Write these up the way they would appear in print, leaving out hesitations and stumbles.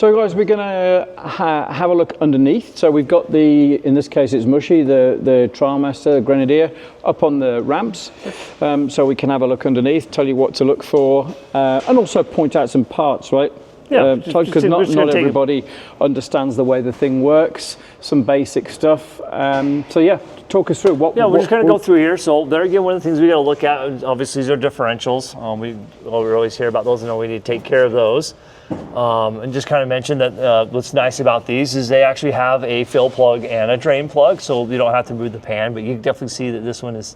So guys, we're going to have a look underneath. So we've got in this case it's Mushy, the Trailmaster, the Grenadier, up on the ramps. So we can have a look underneath, tell you what to look for, and also point out some parts, right? Yeah, because not everybody understands the way the thing works, some basic stuff. So yeah, talk us through what. Yeah, we're just going to go through here. So there again, one of the things we got to look at, obviously, these are differentials. We always hear about those and know we need to take care of those. And just kind of mention that what's nice about these is they actually have a fill plug and a drain plug, so you don't have to move the pan. But you can definitely see that this one is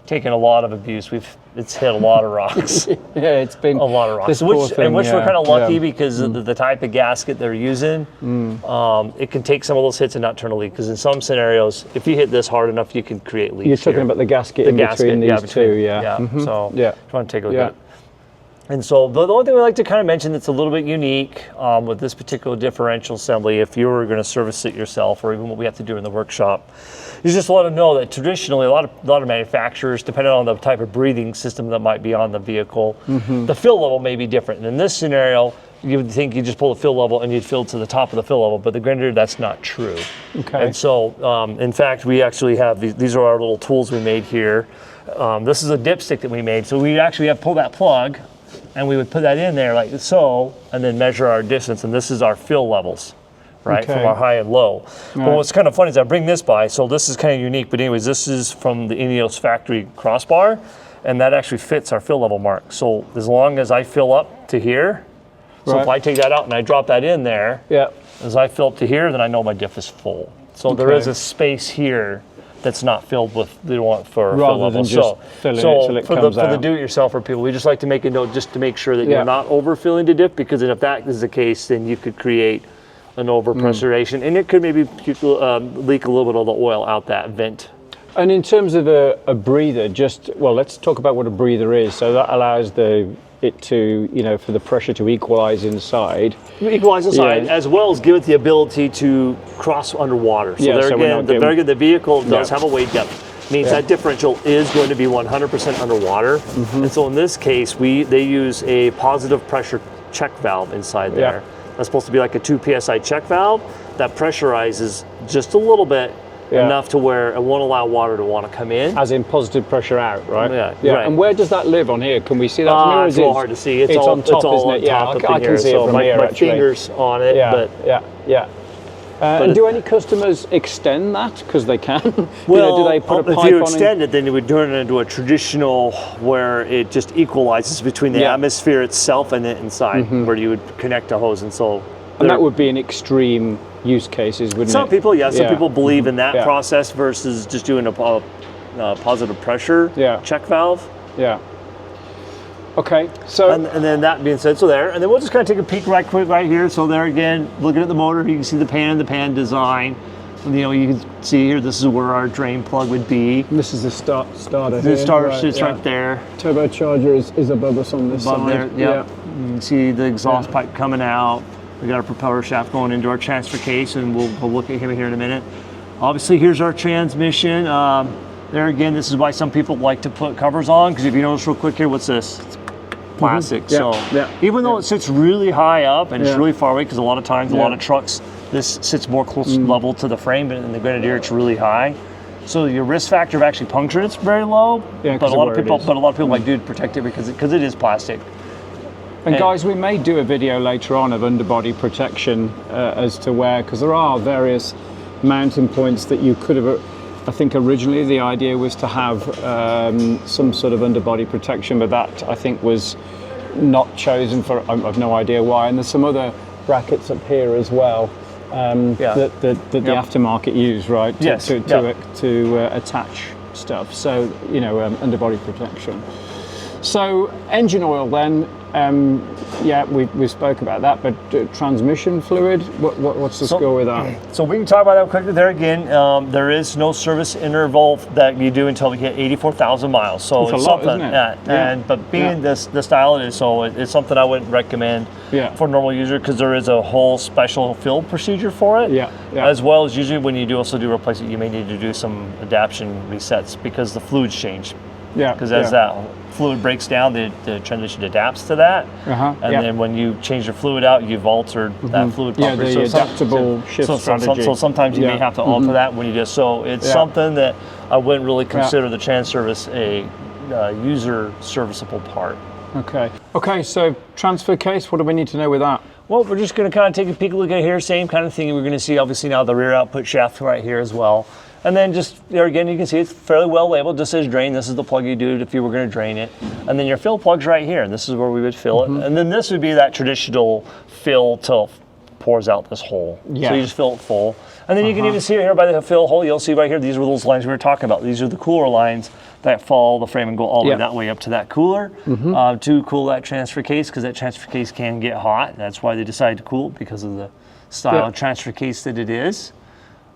taken a lot of abuse. It's hit a lot of rocks. Yeah, it's been a lot of rocks. Which we're kind of lucky because of the type of gasket they're using. It can take some of those hits and not turn a leak. Because in some scenarios, if you hit this hard enough, you can create leaks. You're talking about the gasket between these two, yeah. So just want to take a look at it. And so the only thing we like to kind of mention that's a little bit unique with this particular differential assembly, if you were going to service it yourself, or even what we have to do in the workshop, is just let them know that traditionally a lot of manufacturers, depending on the type of breathing system that might be on the vehicle, the fill level may be different. And in this scenario, you would think you just pull the fill level and you'd fill to the top of the fill level, but the Grenadier, that's not true. Okay. And so, in fact, we actually have these are our little tools we made here. This is a dipstick that we made, so we actually have pull that plug. And we would put that in there like so, and then measure our distance. And this is our fill levels, right, from our high and low. Right. But what's kind of funny is I bring this by, so this is kind of unique. But anyways, this is from the Ineos factory crossbar, and that actually fits our fill level mark. So as long as I fill up to here, so if I take that out and I drop that in there, as I fill up to here, then I know my diff is full. So there is a space here that's not filled with the one for rather fill level. Than just filling it till it comes out. For the do-it-yourselfer people, we just like to make a note just to make sure that you're not overfilling the diff, because if that is the case, then you could create an overpressurization, and it could maybe leak a little bit of the oil out that vent. And in terms of a breather, let's talk about what a breather is. So that allows it to, for the pressure to equalize inside. As well as give it the ability to cross underwater. So there again, the vehicle does have a weight depth. Means that differential is going to be 100% underwater. And so in this case, they use a positive pressure check valve inside there. That's supposed to be like a 2 psi check valve that pressurizes just a little bit, enough to where it won't allow water to want to come in. As in positive pressure out, right? Yeah. Right. And where does that live on here? Can we see that from here? It's a little hard to see. It's all on top, isn't it? Yeah, I can see it from here. My fingers on it. And do any customers extend that? Because they can. Well, do they put a pipe on if you extend it, then you would turn it into a traditional where it just equalizes between the atmosphere itself and the inside, where you would connect a hose. And that would be an extreme use cases, wouldn't it? Some people, some people believe in that process versus just doing a positive pressure check valve. Yeah. Okay, so and then that being said, and then we'll just kind of take a peek right here. So there again, looking at the motor, you can see the pan design. And, you can see here, this is where our drain plug would be. And this is the starter. The starter sits right there. Turbocharger is above us on this above side. There, you can see the exhaust pipe coming out. We got our propeller shaft going into our transfer case, and we'll look at him here in a minute. Obviously, here's our transmission. There again, this is why some people like to put covers on, because if you notice real quick here, what's this? It's plastic. Even though it sits really high up and it's really far away, because a lot of times, a lot of trucks, this sits more close level to the frame, but in the Grenadier, it's really high. So your risk factor of actually puncturing it's very low. But a lot of people like to protect it because it is plastic. And guys, we may do a video later on of underbody protection as to where, because there are various mounting points that you could have, I think originally the idea was to have some sort of underbody protection, but that I think was not chosen for, I've no idea why. And there's some other brackets up here as well that the aftermarket use, right? To attach stuff. So, underbody protection. So engine oil then, we spoke about that, but transmission fluid, what's the score with that? So we can talk about that quickly. There again, there is no service interval that you do until we hit 84,000 miles. So it's something, isn't it? But being the style it is, so it's something I wouldn't recommend for a normal user, because there is a whole special fill procedure for it. As well as usually when you do also replace it, you may need to do some adaptation resets because the fluids change. Yeah. Because as that fluid breaks down, the transmission adapts to that. And then when you change the fluid out, you've altered that fluid property. Yeah, the adaptable shift strategy. So sometimes you may have to alter that when you just, so it's something that I wouldn't really consider the trans service a user serviceable part. Okay, so transfer case, what do we need to know with that? Well, we're just going to kind of take a peek look at here, same kind of thing. We're going to see obviously now the rear output shaft right here as well. And then just there again, you can see it's fairly well labeled, just says drain. This is the plug you do if you were going to drain it. And then your fill plug's right here. This is where we would fill it. And then this would be that traditional fill till pours out this hole. So you just fill it full. And then you can even see it here by the fill hole. You'll see right here, these are those lines we were talking about. These are the cooler lines that follow the frame and go all the way that way up to that cooler to cool that transfer case, because that transfer case can get hot. That's why they decided to cool it, because of the style of transfer case that it is.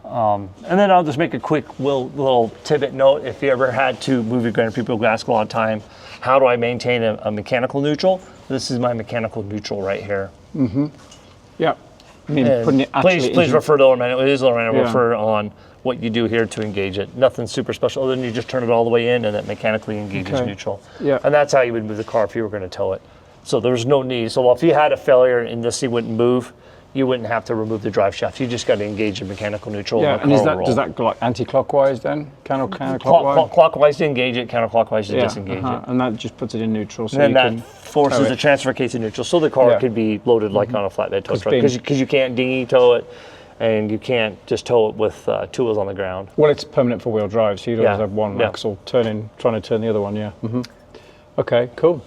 And then I'll just make a quick little tidbit note. If you ever had to move your Grenadier, people ask a lot of time, how do I maintain a mechanical neutral? This is my mechanical neutral right here. Yeah. I mean, putting it please refer to the manual. It is the manual. Refer on what you do here to engage it. Nothing super special other than you just turn it all the way in and it mechanically engages neutral. And that's how you would move the car if you were going to tow it. So there's no need. So if you had a failure and this thing wouldn't move, you wouldn't have to remove the drive shaft. You just got to engage in mechanical neutral. Yeah, and does that go like anti-clockwise then? Counterclockwise? Clockwise to engage it, counterclockwise to disengage it. And that just puts it in neutral. So and then that forces the transfer case in neutral, so the car could be loaded like on a flatbed tow truck. Because you can't dinghy tow it, and you can't just tow it with two wheels on the ground. Well, it's permanent four-wheel drive, so you'd always have one axle trying to turn the other one, Okay, cool.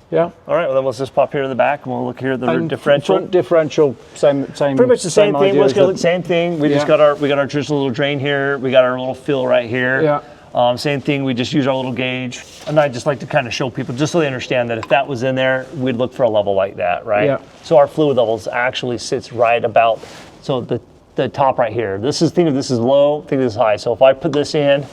Yeah. All right. Well, then let's just pop here to the back, and we'll look here at the differential. Front differential, same. Pretty much the same thing. Let's go same thing. We just got our traditional little drain here. We got our little fill right here. Yeah. Same thing. We just use our little gauge, and I just like to kind of show people just so they understand that if that was in there, we'd look for a level like that, right? Yeah. So our fluid levels actually sits right about the top right here. This is low. Think this is high. So if I put this in,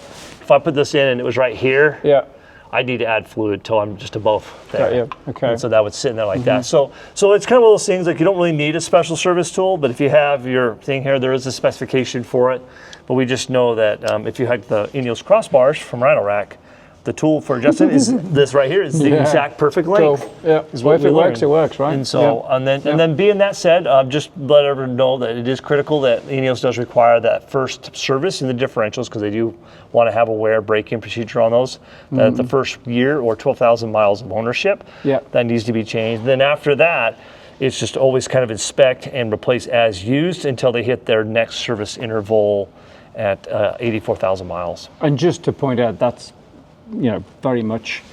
and it was right here. Yeah. I need to add fluid till I'm just above there. Okay. And so that would sit in there like that. So it's kind of one of those things, like you don't really need a special service tool, but if you have your thing here, there is a specification for it. But we just know that if you have the Ineos crossbars from Rhino Rack, the tool for adjusting is this right here. Is the exact perfect length. Cool. Yeah. Well, if it works, it works, right? And so, and then being that said, just let everyone know that it is critical that Ineos does require that first service in the differentials, because they do want to have a wear break-in procedure on those. That the first year or 12,000 miles of ownership, that needs to be changed. Then after that, it's just always kind of inspect and replace as used until they hit their next service interval at 84,000 miles. And just to point out, that's very much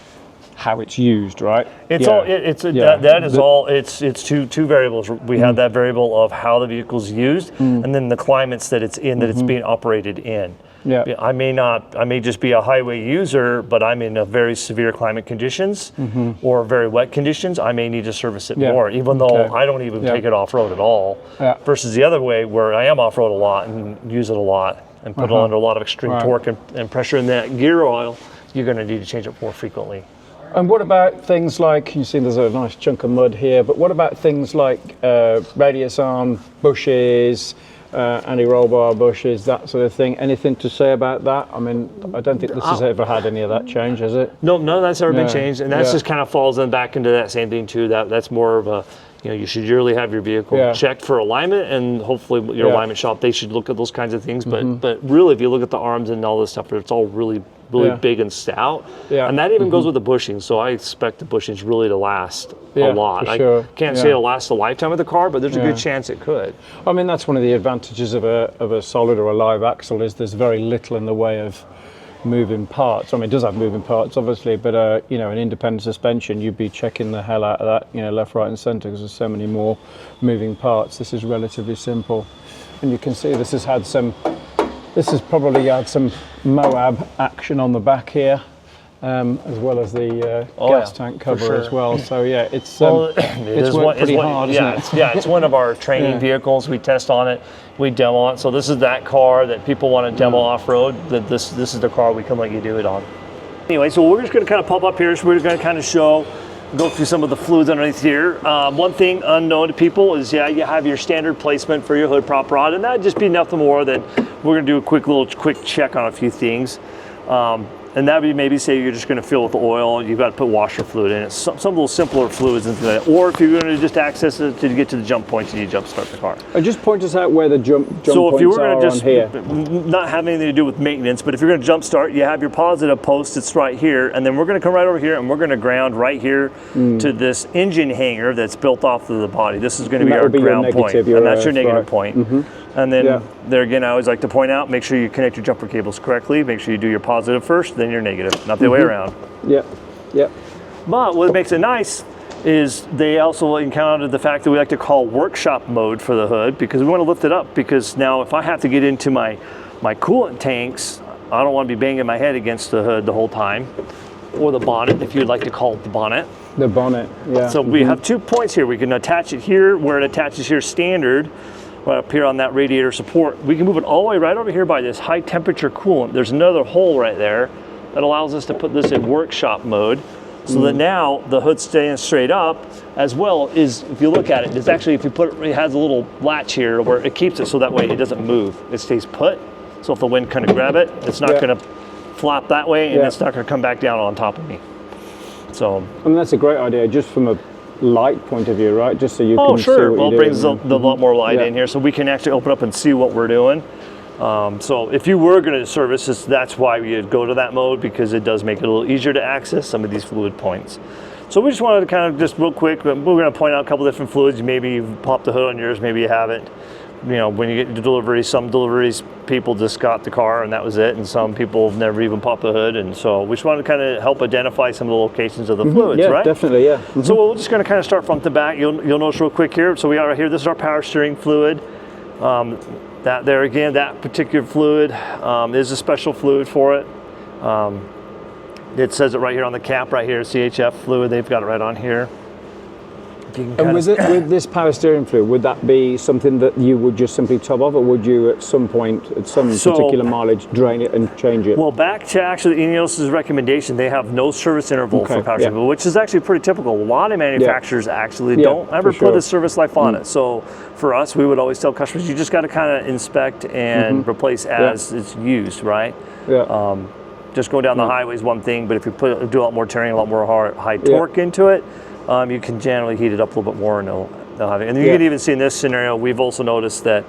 how it's used, right? It's all. That is all. It's two variables. We have that variable of how the vehicle's used, and then the climates that it's in, that it's being operated in. Yeah. I may just be a highway user, but I'm in a very severe climate conditions or very wet conditions. I may need to service it more, even though I don't even take it off road at all. Versus the other way, where I am off road a lot and use it a lot and put it under a lot of extreme torque and pressure in that gear oil. You're going to need to change it more frequently. And what about things like, you see there's a nice chunk of mud here, but what about things like radius arm bushes, anti-roll bar bushes, that sort of thing? Anything to say about that? I mean, I don't think this has ever had any of that change, has it? No, none of that's ever been changed, and that's just kind of falls back into that same thing too. That's more of a, you should yearly have your vehicle checked for alignment, and hopefully your alignment shop, they should look at those kinds of things. But really, if you look at the arms and all this stuff, it's all really big and stout. And that even goes with the bushings. So I expect the bushings really to last a lot. For sure. I can't say it'll last the lifetime of the car, but there's a good chance it could. I mean, that's one of the advantages of a solid or a live axle, is there's very little in the way of moving parts. I mean, it does have moving parts, obviously, but an independent suspension, you'd be checking the hell out of that, left, right, and centre, because there's so many more moving parts. This is relatively simple, and you can see this has probably had some Moab action on the back here, as well as the gas tank cover as well. So it's worked pretty hard, isn't it? It's one of our training vehicles. We test on it, we demo it. So this is that car that people want to demo off-road. That this is the car we can let you do it on. Anyway, so we're just going to kind of pop up here. So we're going to kind of go through some of the fluids underneath here. One thing unknown to people is, you have your standard placement for your hood prop rod, and that'd just be nothing more that we're going to do a quick check on a few things. And that would be maybe say you're just going to fill with oil, you've got to put washer fluid in it. Some little simpler fluids and things like that. Or if you're going to just access it to get to the jump points, you jump start the car. And just point us out where the jump so points if you were are going to just on here. not have anything to do with maintenance, but if you're going to jump start, you have your positive post, it's right here, and then we're going to come right over here and we're going to ground right here to this engine hanger that's built off of the body. This is going to be our ground point, and that's your negative point. And then there again, I always like to point out, make sure you connect your jumper cables correctly. Make sure you do your positive first, then your negative, not the other way around. Yeah, yeah. But what makes it nice is they also encountered the fact that we like to call workshop mode for the hood, because we want to lift it up, because now if I have to get into my coolant tanks, I don't want to be banging my head against the hood the whole time, or the bonnet, if you'd like to call it the bonnet. The bonnet, yeah. So we have 2 points here. We can attach it here where it attaches here standard, right up here on that radiator support. We can move it all the way right over here by this high temperature coolant. There's another hole right there that allows us to put this in workshop mode, so that now the hood's staying straight up, as well as if you look at it, it's actually, if you put it has a little latch here where it keeps it so that way it doesn't move. It stays put. So if the wind kind of grab it, it's not going to flop that way, and it's not going to come back down on top of me. So I mean, that's a great idea, just from a light point of view, right? Just so you can see sure. what Well, it you're brings doing. a lot more light in here, so we can actually open up and see what we're doing. So if you were going to service this, that's why you'd go to that mode, because it does make it a little easier to access some of these fluid points. So we just wanted to kind of just real quick, we're going to point out a couple different fluids. Maybe you've popped the hood on yours, maybe you haven't. You know, when you get to deliveries, some deliveries people just got the car and that was it, and some people have never even popped the hood, and so we just wanted to kind of help identify some of the locations of the fluids, right? Definitely, yeah. So we're just going to kind of start from the back. You'll notice real quick here. So we are right here. This is our power steering fluid. That there again, that particular fluid is a special fluid for it. It says it right here on the cap, right here, CHF fluid. They've got it right on here. And with this power steering fluid, would that be something that you would just simply top off, or would you at some point, at some particular mileage, drain it and change it? Well, back to actually Ineos' recommendation, they have no service interval for power steering, which is actually pretty typical. A lot of manufacturers actually don't ever put a service life on it. So for us, we would always tell customers, you just got to kind of inspect and replace as it's used, right? Yeah. Just going down the highway is one thing, but if you do a lot more turning, a lot more high torque into it, you can generally heat it up a little bit more, and they'll have it. And you can even see in this scenario, we've also noticed that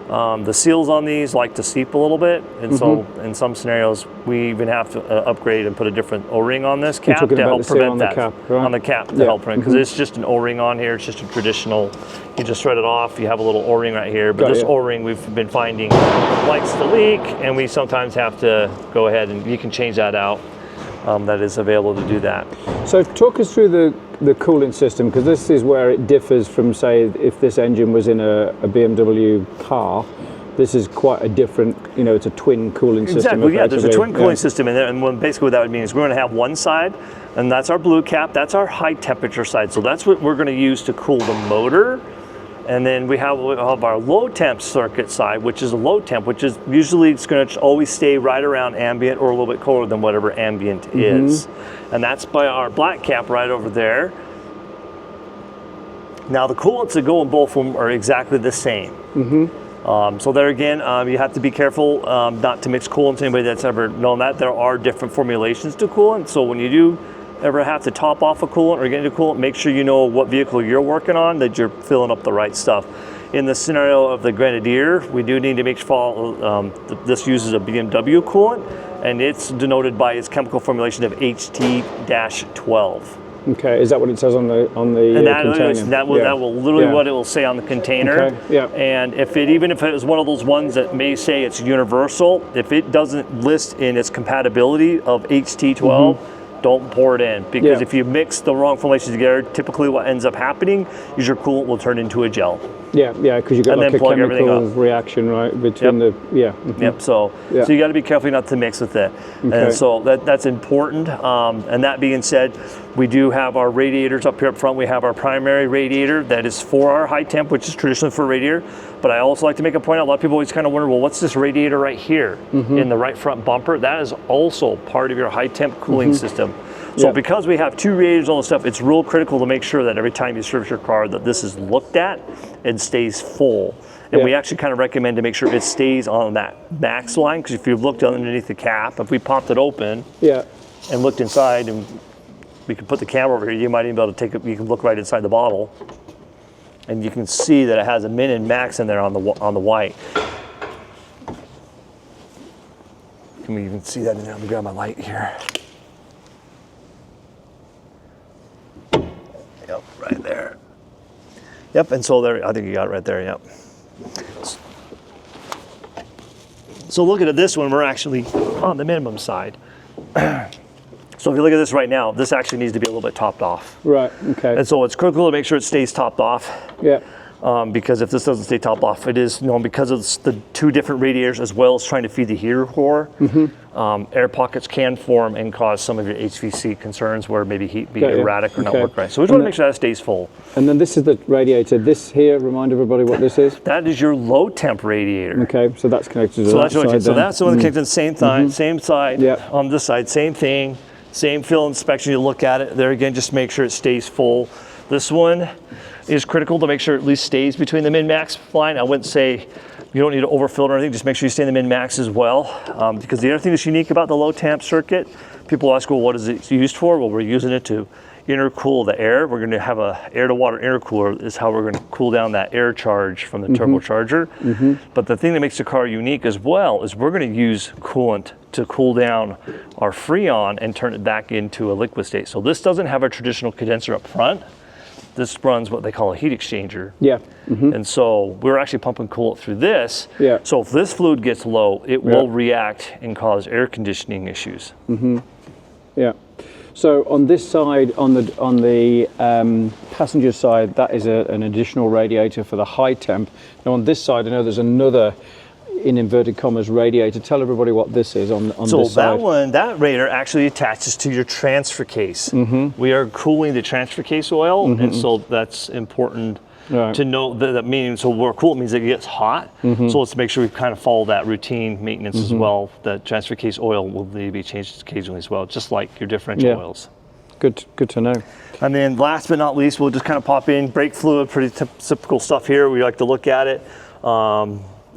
the seals on these like to seep a little bit, and so in some scenarios we even have to upgrade and put a different O-ring on this cap to help prevent that on the cap to help prevent, because it's just an O-ring on here. It's just a traditional. You just thread it off. You have a little O-ring right here, but this O-ring we've been finding likes to leak, and we sometimes have to go ahead and you can change that out. That is available to do that. So talk us through the cooling system, because this is where it differs from, say, if this engine was in a BMW car. This is quite a different, it's a twin cooling system. Exactly, yeah, there's a twin cooling system in there, and basically what that would mean is we're going to have one side, and that's our blue cap, that's our high temperature side. So that's what we're going to use to cool the motor. And then we have our low temp circuit side, which is a low temp, which is usually it's going to always stay right around ambient or a little bit colder than whatever ambient is. And that's by our black cap right over there. Now the coolants that go in both of them are exactly the same. So there again, you have to be careful not to mix coolants. Anybody that's ever known that, there are different formulations to coolant. So when you do ever have to top off a coolant or get into coolant, make sure you know what vehicle you're working on, that you're filling up the right stuff. In the scenario of the Grenadier, we do need to make sure this uses a BMW coolant, and it's denoted by its chemical formulation of HT-12. Okay, is that what it says on the container? That will literally what it will say on the container. And even if it was one of those ones that may say it's universal, if it doesn't list in its compatibility of HT-12, don't pour it in, because if you mix the wrong formulations together, typically what ends up happening is your coolant will turn into a gel. Because you've got like a chemical reaction, right, between So you got to be careful not to mix with it. And so that's important. And that being said, we do have our radiators up here up front. We have our primary radiator that is for our high temp, which is traditionally for a radiator. But I also like to make a point out, a lot of people always kind of wonder, well, what's this radiator right here in the right front bumper? That is also part of your high temp cooling system. So Yeah. because we have 2 radiators on the stuff, it's real critical to make sure that every time you service your car that this is looked at and stays full. And Yeah. we actually kind of recommend to make sure it stays on that max line, because if you looked underneath the cap, if we popped it open Yeah. and looked inside, and we could put the camera over here, you might even be able to take it, you can look right inside the bottle, and you can see that it has a min and max in there on the white. You can see that in there. Let me grab my light here. Yep, right there. Yep, and so there, I think you got it right there, yep. So looking at this one, we're actually on the minimum side. So if you look at this right now, this actually needs to be a little bit topped off. Right, okay. And so it's critical to make sure it stays topped off. Yeah. Because if this doesn't stay topped off, it is, because of the 2 different radiators as well as trying to feed the heater core, air pockets can form and cause some of your HVC concerns where maybe heat be erratic or not work right. So we just want to make sure that stays full. And then this is the radiator. This here, remind everybody what this is. That is your low temp radiator. Okay, so that's connected to So that that's side so then. that's the one that connected to the same side, same side. Yep. On this side, same thing, same fill inspection. You look at it there again, just make sure it stays full. This one is critical to make sure it at least stays between the min-max line. I wouldn't say you don't need to overfill or anything, just make sure you stay in the min-max as well. Because the other thing that's unique about the low temp circuit, people ask, well, what is it used for? Well, we're using it to intercool the air. We're going to have a air to water intercooler is how we're going to cool down that air charge from the turbocharger. But the thing that makes the car unique as well is we're going to use coolant to cool down our Freon and turn it back into a liquid state. So this doesn't have a traditional condenser up front. This runs what they call a heat exchanger. Yeah. And so we're actually pumping coolant through this. Yeah. So if this fluid gets low, it will react and cause air conditioning issues. Yeah. So on this side, on the passenger side, that is an additional radiator for the high temp. Now on this side, I know there's another, in inverted commas, radiator. Tell everybody what this is on this side. So that radiator actually attaches to your transfer case. We are cooling the transfer case oil, and so that's important to know that meaning. So where cool means it gets hot. So let's make sure we kind of follow that routine maintenance as well. The transfer case oil will need to be changed occasionally as well, just like your differential oils. Good to know. And then last but not least, we'll just kind of pop in brake fluid, pretty typical stuff here. We like to look at it.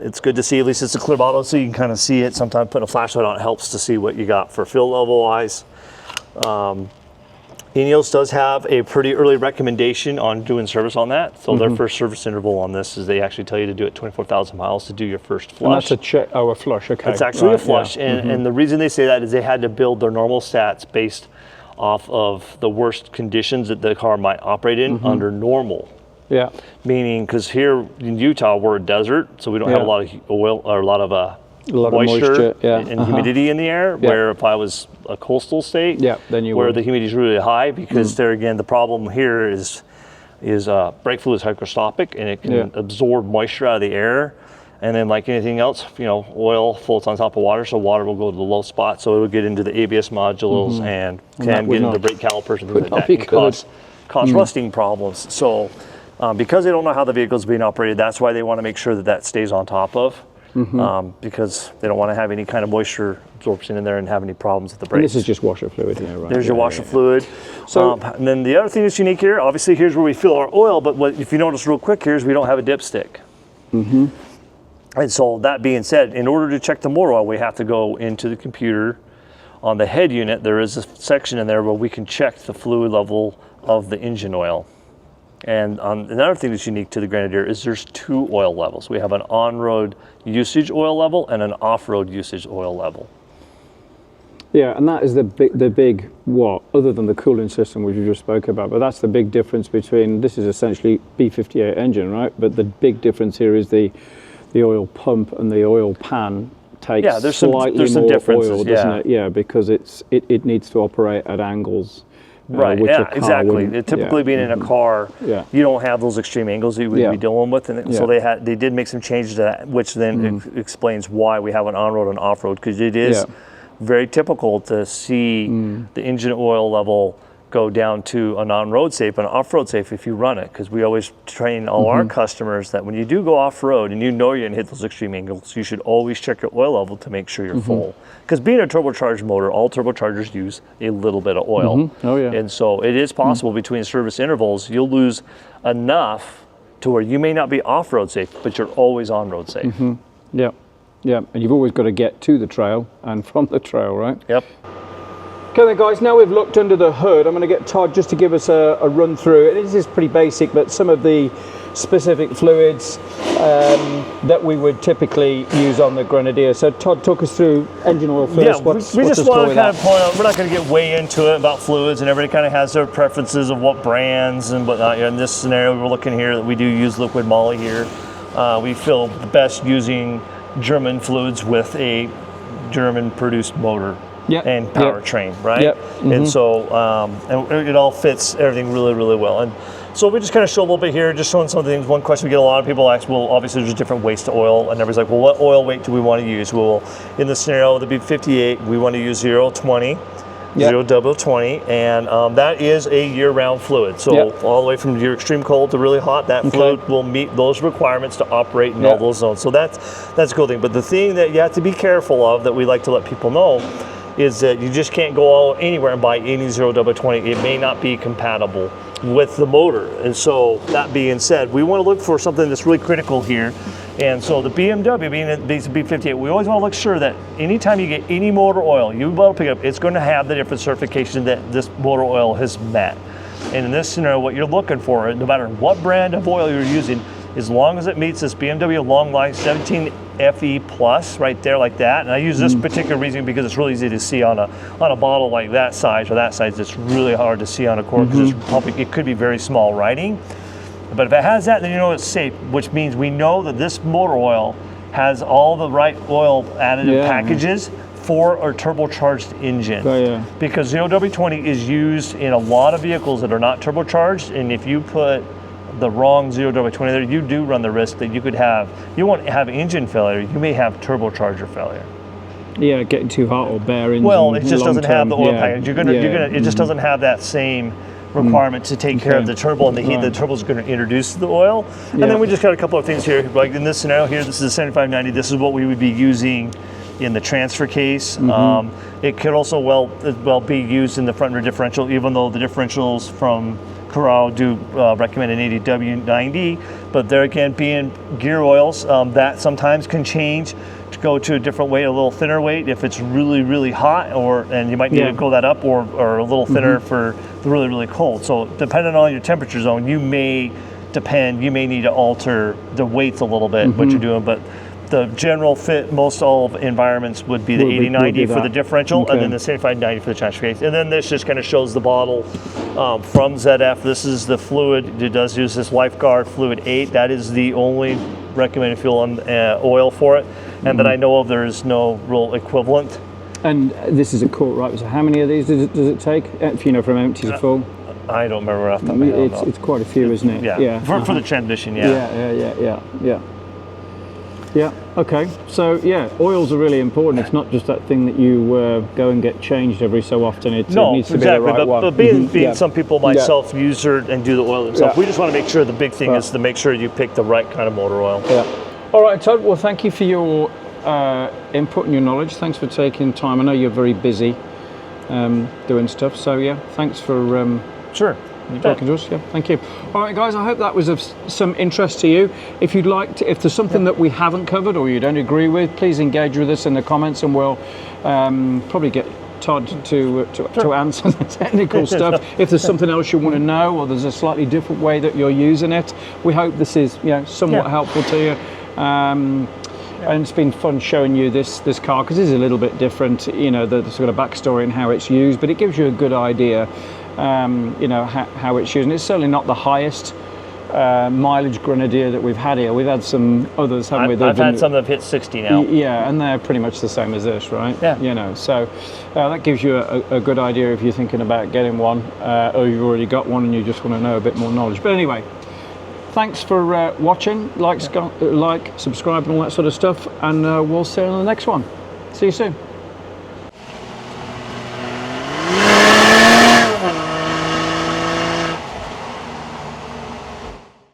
It's good to see, at least it's a clear bottle so you can kind of see it. Sometimes putting a flashlight on it helps to see what you got for fill level wise. Ineos does have a pretty early recommendation on doing service on that. So their first service interval on this is they actually tell you to do it 24,000 miles to do your first flush. And that's a check, a flush, okay. It's actually a flush. And the reason they say that is they had to build their normal stats based off of the worst conditions that the car might operate in under normal. Yeah. Meaning, because here in Utah we're a desert, so we don't have a lot of oil or a lot of moisture and humidity in the air. Where if I was a coastal state, then you where would. the humidity is really high, because there again the problem here is brake fluid is hygroscopic and it can absorb moisture out of the air. And then like anything else, oil floats on top of water, so water will go to the low spot, so it will get into the ABS modules and can get into brake calipers and things like that, and cause rusting problems. So because they don't know how the vehicle is being operated, that's why they want to make sure that that stays on top of, because they don't want to have any kind of moisture absorption in there and have any problems with the brakes. And this is just washer fluid, right? There's your washer fluid. So, and then the other thing that's unique here, obviously here's where we fill our oil, but if you notice real quick here is we don't have a dipstick. And so that being said, in order to check the motor oil, we have to go into the computer. On the head unit, there is a section in there where we can check the fluid level of the engine oil. And another thing that's unique to the Grenadier is there's 2 oil levels. We have an on-road usage oil level and an off-road usage oil level. Yeah, and that is the big what, other than the cooling system which you just spoke about, but that's the big difference between, this is essentially B58 engine, right? But the big difference here is the oil pump and the oil pan takes slightly more oil, doesn't it? Yeah, because it needs to operate at angles. Right, exactly. Typically being in a car, you don't have those extreme angles that you would be dealing with. And so they did make some changes to that, which then explains why we have an on-road and off-road, because it is very typical to see the engine oil level go down to a non-road safe, but an off-road safe if you run it, because we always train all our customers that when you do go off-road and you know you're going to hit those extreme angles, you should always check your oil level to make sure you're full. Because being a turbocharged motor, all turbochargers use a little bit of oil. Oh, yeah. And so it is possible between service intervals, you'll lose enough to where you may not be off-road safe, but you're always on-road safe. Yeah, yeah, and you've always got to get to the trail and from the trail, right? Yep. Okay then guys, now we've looked under the hood, I'm going to get Todd just to give us a run through. This is pretty basic, but some of the specific fluids that we would typically use on the Grenadier. So Todd, talk us through engine oil first. Yeah, what's we just the want to story kind of with point out, we're not going to get way into it about fluids, and everybody kind of has their preferences of what brands and whatnot. In this scenario, we're looking here that we do use liquid moly here. We feel best using German fluids with a German-produced motor. And powertrain, right? And so and it all fits everything really, really well. And so we just kind of show a little bit here, just showing some of the things. One question we get a lot of people ask, well, obviously there's different weights to oil, and everybody's like, well, what oil weight do we want to use? Well, in the scenario of the B58, we want to use 020, 00020, and that is a year-round fluid. So all the way from your extreme cold to really hot, that fluid will meet those requirements to operate in all those zones. So that's a cool thing. But the thing that you have to be careful of that we like to let people know is that you just can't go anywhere and buy any 00020. It may not be compatible with the motor. And so that being said, we want to look for something that's really critical here. And so the BMW, being a B58, we always want to look sure that anytime you get any motor oil, you will pick up, it's going to have the different certification that this motor oil has met. And in this scenario, what you're looking for, no matter what brand of oil you're using, as long as it meets this BMW Long Life 17 FE Plus right there like that. And I use this particular reason because it's really easy to see on a bottle like that size or that size. It's really hard to see on a cork because it could be very small writing. But if it has that, then you know it's safe, which means we know that this motor oil has all the right oil additive packages for a turbocharged engine. Because 0W20 is used in a lot of vehicles that are not turbocharged, and if you put the wrong 0W20 there, you do run the risk that you could have, you won't have engine failure, you may have turbocharger failure. Yeah, getting too hot or bearing. Well, it just doesn't have the oil package. It just doesn't have that same requirement to take care of the turbo and the heat. The turbo is going to introduce the oil. And then we just got a couple of things here. Like in this scenario here, this is a 7590. This is what we would be using in the transfer case. It could also well be used in the front rear differential, even though the differentials from Corral do recommend an 80W90, but there again, being gear oils, that sometimes can change to go to a different weight, a little thinner weight if it's really, really hot, and you might need to go that up, or a little thinner for the really, really cold. So depending on your temperature zone, you may need to alter the weights a little bit, what you're doing, but the general fit, most all environments would be the 8090 for the differential, and then the 7590 for the transfer case. And then this just kind of shows the bottle from ZF. This is the fluid. It does use this Lifeguard Fluid 8. That is the only recommended fuel and oil for it. And that I know of, there is no real equivalent. And this is a quart, right? So how many of these does it take? If you know, from empty to full? I don't remember off the top of my head. It's quite a few, isn't it? Yeah. For the transmission, Yeah, okay. So yeah, oils are really important. It's not just that thing that you go and get changed every so often. It needs to be the right one. But being some people, myself, user and do the oil themselves, we just want to make sure the big thing is to make sure you pick the right kind of motor oil. All right, Todd, well, thank you for your input and your knowledge. Thanks for taking time. I know you're very busy doing stuff. So yeah, thanks for talking to us. Yeah, thank you. All right, guys, I hope that was of some interest to you. If you'd like to, if there's something that we haven't covered or you don't agree with, please engage with us in the comments, and we'll probably get Todd to answer the technical stuff. If there's something else you want to know, or there's a slightly different way that you're using it, we hope this is somewhat helpful to you. And it's been fun showing you this car, because it's a little bit different, the sort of backstory and how it's used, but it gives you a good idea how it's used. And it's certainly not the highest mileage Grenadier that we've had here. We've had some others, haven't we? I've had some that have hit 60 now. Yeah, and they're pretty much the same as this, right? Yeah. So that gives you a good idea if you're thinking about getting one, or you've already got one and you just want to know a bit more knowledge. But anyway, thanks for watching, like, subscribe and all that sort of stuff, and we'll see you on the next one. See you soon.